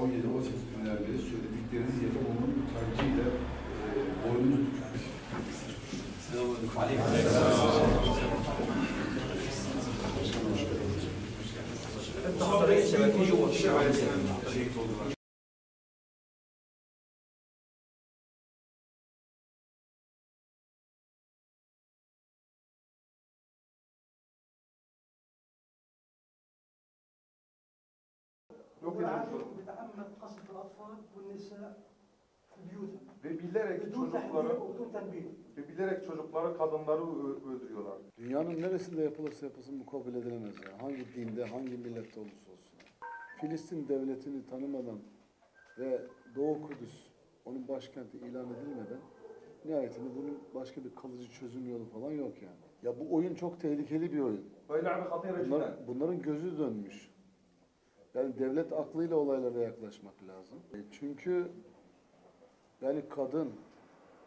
17-18 günden beri söyledikleriniz yapımının tercihiyle boynunuz bükülmüş. Şehit oldular. بتعمد قصف الأطفال والنساء في بيوتهم. Ve bilerek çocukları, kadınları öldürüyorlar. Dünyanın neresinde yapılırsa yapılsın bu kabul edilemez ya. Hangi dinde, hangi millette olursa olsun. Filistin devletini tanımadan ve Doğu Kudüs onun başkenti ilan edilmeden nihayetinde bunun başka bir kalıcı çözüm yolu falan yok yani. Ya bu oyun çok tehlikeli bir oyun. Bunların gözü dönmüş. Yani devlet aklıyla olaylara yaklaşmak lazım. Çünkü yani kadın,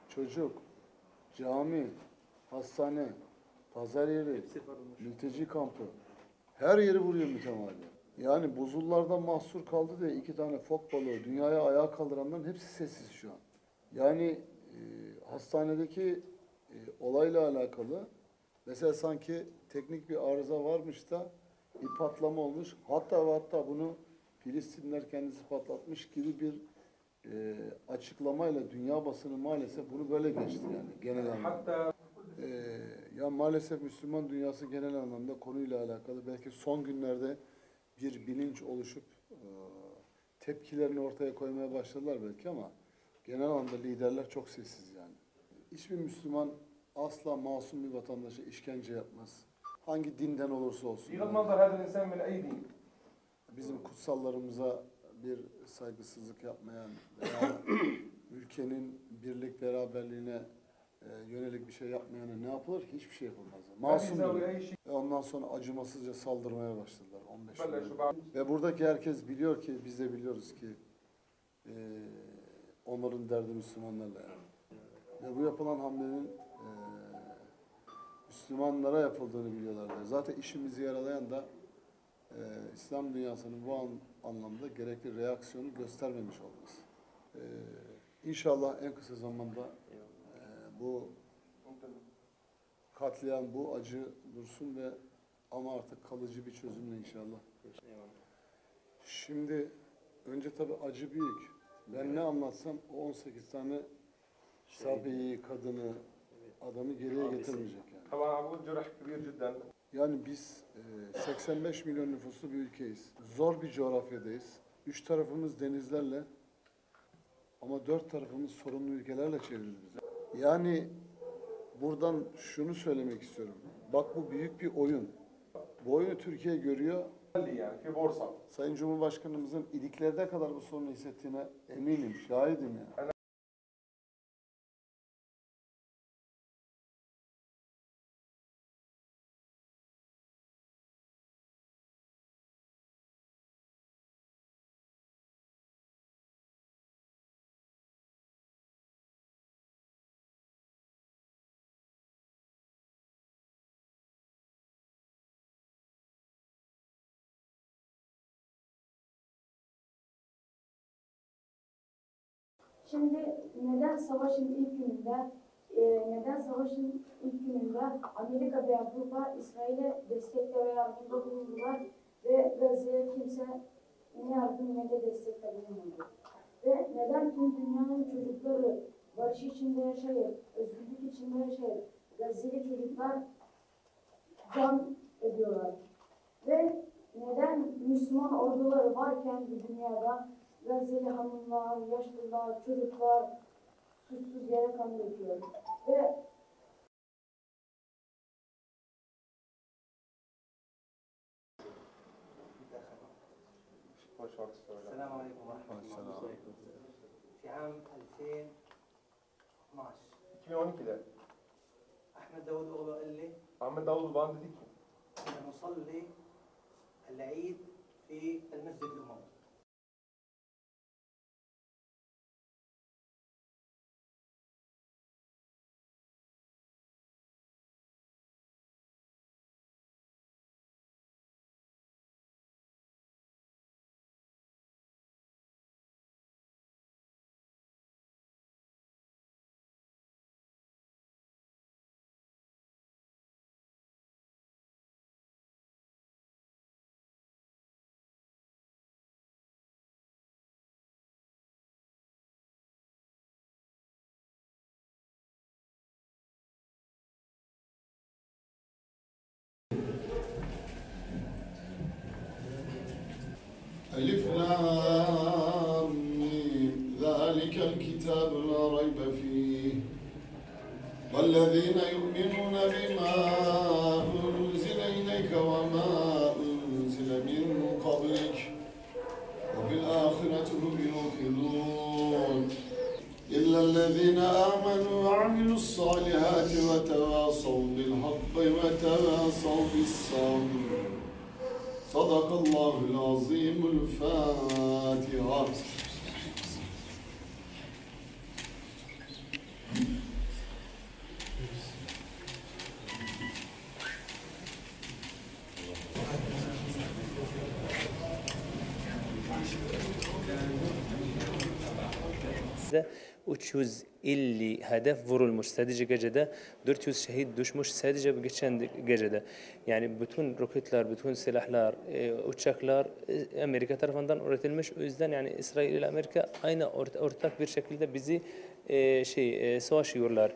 çocuk, cami, hastane, pazar yeri, mülteci kampı, her yeri vuruyor mütemadi. Yani buzullarda mahsur kaldı diye 2 tane fok balığı dünyaya ayağa kaldıranların hepsi sessiz şu an. Yani hastanedeki olayla alakalı mesela sanki teknik bir arıza varmış da bir patlama olmuş. Hatta bunu Filistinliler kendisi patlatmış gibi bir açıklamayla dünya basını maalesef bunu böyle geçti yani genel anlamda. Ya maalesef Müslüman dünyası genel anlamda konuyla alakalı belki son günlerde bir bilinç oluşup tepkilerini ortaya koymaya başladılar belki ama genel anlamda liderler çok sessiz yani. Hiçbir Müslüman asla masum bir vatandaşa işkence yapmaz. Hangi dinden olursa olsun. Bizim kutsallarımıza bir saygısızlık yapmayan veya ülkenin birlik beraberliğine yönelik bir şey yapmayana ne yapılır? Hiçbir şey yapılmaz. Masumdur. Ve ondan sonra acımasızca saldırmaya başladılar 15 milyon. Ve buradaki herkes biliyor ki, biz de biliyoruz ki onların derdi Müslümanlarla yani. Ve bu yapılan hamlenin Müslümanlara yapıldığını biliyorlardı. Zaten işimizi yaralayan da İslam dünyasının bu anlamda gerekli reaksiyonu göstermemiş olması. İnşallah en kısa zamanda bu katliam, bu acı dursun ve ama artık kalıcı bir çözümle inşallah. Şimdi önce tabii acı büyük. Ben ne anlatsam o 18 tane sabiyi, kadını, adamı geriye getirmeyecek yani. Yani biz 85 milyon nüfuslu bir ülkeyiz. Zor bir coğrafyadayız. 3 tarafımız denizlerle ama 4 tarafımız sorunlu ülkelerle çevrili. Yani buradan şunu söylemek istiyorum. Bak bu büyük bir oyun. Bu oyunu Türkiye görüyor. Sayın Cumhurbaşkanımızın iliklerde kadar bu sorunu hissettiğine eminim, şahidim yani. Şimdi neden savaşın ilk gününde Amerika ve Avrupa İsrail'e destekte ve yardımda bulundular ve Gazze'ye kimse ne yardım ne de destekte bulunmadı. Ve neden tüm dünyanın çocukları barış içinde yaşayıp, özgürlük içinde yaşayıp, Gazze'li çocuklar can ediyorlar. Ve neden Müslüman orduları varken bu dünyada Gazze'li hanımlar, yaşlılar, çocuklar suçsuz yere kan döküyor. Ve السلام عليكم ورحمة الله. في عام 2012 أحمد داوود أولو قال لي نصلي العيد في المسجد الأموي. ألف لام ميم ذلك الكتاب لا ريب فيه والذين يؤمنون بما أنزل إليك وما أنزل من قبلك وبالآخرة هم يوقنون إلا الذين آمنوا وعملوا الصالحات وتواصوا بالحق وتواصوا بالصبر صدق الله العظيم. الفاتحة. Bizde 350 hedef vurulmuş sadece gecede, 400 şehit düşmüş sadece bu geçen gecede. Yani bütün roketler, bütün silahlar, uçaklar Amerika tarafından üretilmiş. O yüzden yani İsrail ile Amerika aynı ortak bir şekilde bizi savaşıyorlar.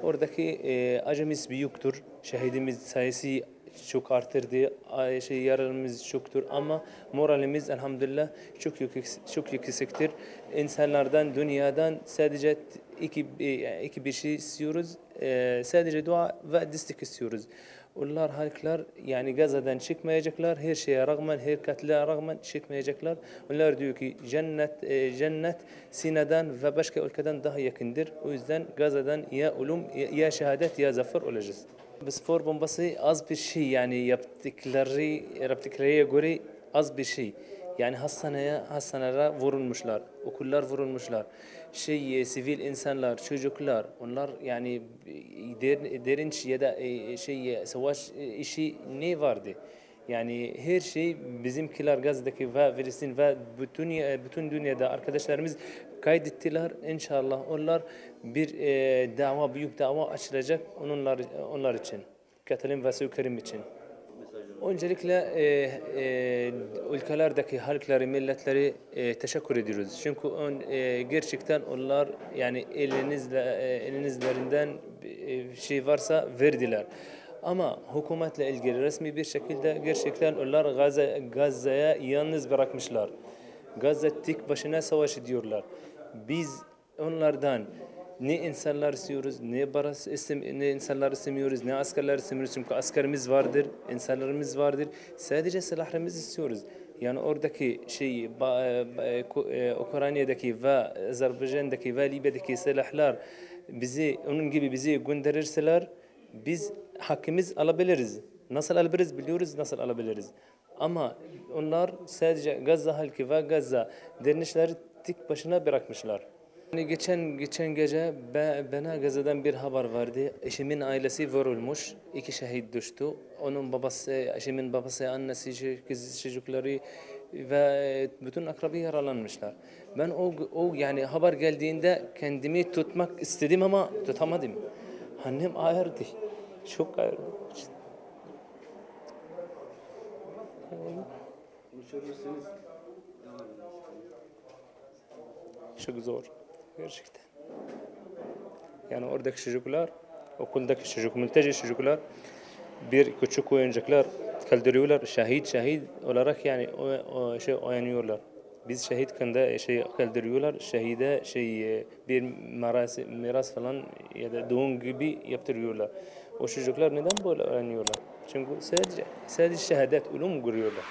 Oradaki acımız büyüktür, şehidimiz sayısı çok arttırdı, yaralarımız çoktur ama moralimiz elhamdülillah çok yüksektir. İnsanlardan, dünyadan sadece iki bir şey istiyoruz, sadece dua ve destek istiyoruz. Onlar halklar yani Gazze'den çıkmayacaklar, her şeye rağmen, her katliye rağmen çıkmayacaklar. Onlar diyor ki cennet Sina'dan ve başka ülkeden daha yakındır. O yüzden Gazze'den ya ölüm ya şehadet ya zafer olacağız. Bosfor bombası az bir şey yani yaptıklarıya göre az bir şey. Yani hastanelere vurulmuşlar, okullar vurulmuşlar. Sivil insanlar, çocuklar, onlar yani derinç ya da savaş işi ne vardı? Yani her şey bizimkiler Gazze'deki ve Filistin ve bütün dünyada arkadaşlarımız kaydettiler. İnşallah onlar bir büyük dava açılacak onlar için. Katılım ve Resul-i için. Öncelikle ülkelerdeki halkları, milletleri teşekkür ediyoruz. Çünkü gerçekten onlar yani elinizlerinden şey varsa verdiler. Ama hükümetle ilgili resmi bir şekilde gerçekten onlar Gazze'ye yalnız bırakmışlar. Gazze tek başına savaş ediyorlar. Biz onlardan ne insanlar istiyoruz, ne insanlar istemiyoruz, ne askerler istemiyoruz. Çünkü askerimiz vardır, insanlarımız vardır. Sadece silahlarımızı istiyoruz. Yani oradaki Ukrayna'daki ve Azerbaycan'daki ve Libya'daki silahlar onun gibi bizi gönderirseler biz hakkımız alabiliriz. Nasıl alabiliriz biliyoruz, nasıl alabiliriz. Ama onlar sadece Gazze halkı ve Gazze direnişleri tek başına bırakmışlar. Yani geçen gece bana Gazze'den bir haber vardı. Eşimin ailesi vurulmuş, 2 şehit düştü. Onun babası, eşimin babası, annesi, kız çocukları ve bütün akrabı yaralanmışlar. Ben o yani haber geldiğinde kendimi tutmak istedim ama tutamadım. Annem ağırdı, çok ağırdı. Konuşabilirsiniz. Devam edin. Çok zor. Gerçekten. Yani oradaki çocuklar, okuldaki mülteci çocuklar bir küçük oyuncaklar kaldırıyorlar, şehit olarak yani oynanıyorlar. Biz şehit kaldırıyorlar, şehide bir miras falan ya da doğum gibi yaptırıyorlar. O çocuklar neden böyle öğreniyorlar? Çünkü sadece şehadet, ölüm görüyorlar.